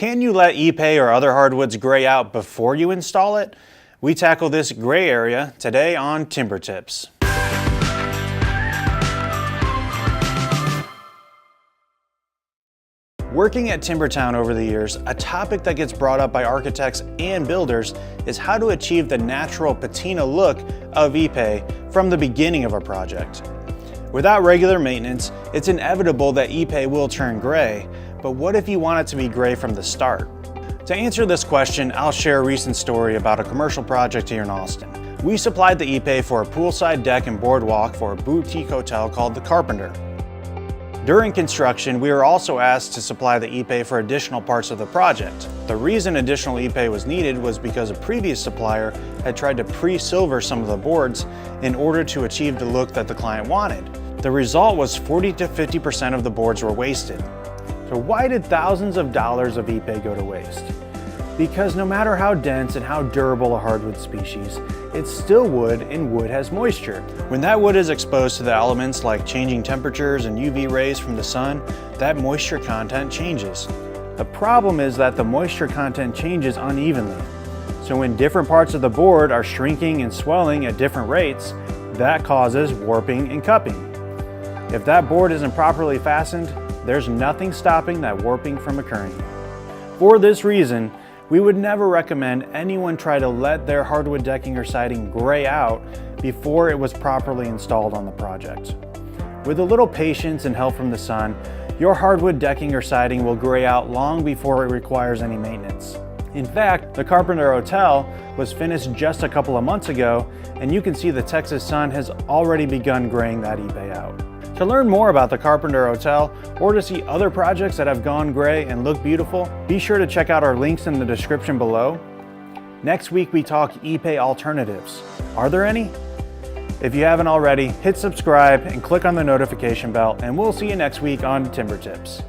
Can you let Ipe or other hardwoods gray out before you install it? We tackle this gray area today on TimberTips. Working at TimberTown over the years, a topic that gets brought up by architects and builders is how to achieve the natural patina look of Ipe from the beginning of a project. Without regular maintenance, it's inevitable that Ipe will turn gray, but what if you want it to be gray from the start? To answer this question, I'll share a recent story about a commercial project here in Austin. We supplied the Ipe for a poolside deck and boardwalk for a boutique hotel called The Carpenter. During construction, we were also asked to supply the Ipe for additional parts of the project. The reason additional Ipe was needed was because a previous supplier had tried to pre-silver some of the boards in order to achieve the look that the client wanted. The result was 40 to 50% of the boards were wasted. So why did thousands of dollars of Ipe go to waste? Because no matter how dense and how durable a hardwood species, it's still wood, and wood has moisture. When that wood is exposed to the elements like changing temperatures and UV rays from the sun, that moisture content changes. The problem is that the moisture content changes unevenly. So when different parts of the board are shrinking and swelling at different rates, that causes warping and cupping. If that board isn't properly fastened, there's nothing stopping that warping from occurring. For this reason, we would never recommend anyone try to let their hardwood decking or siding gray out before it was properly installed on the project. With a little patience and help from the sun, your hardwood decking or siding will gray out long before it requires any maintenance. In fact, the Carpenter Hotel was finished just a couple of months ago, and you can see the Texas sun has already begun graying that Ipe out. To learn more about the Carpenter Hotel or to see other projects that have gone gray and look beautiful, be sure to check out our links in the description below. Next week we talk Ipe alternatives. Are there any? If you haven't already, hit subscribe and click on the notification bell, and we'll see you next week on TimberTips.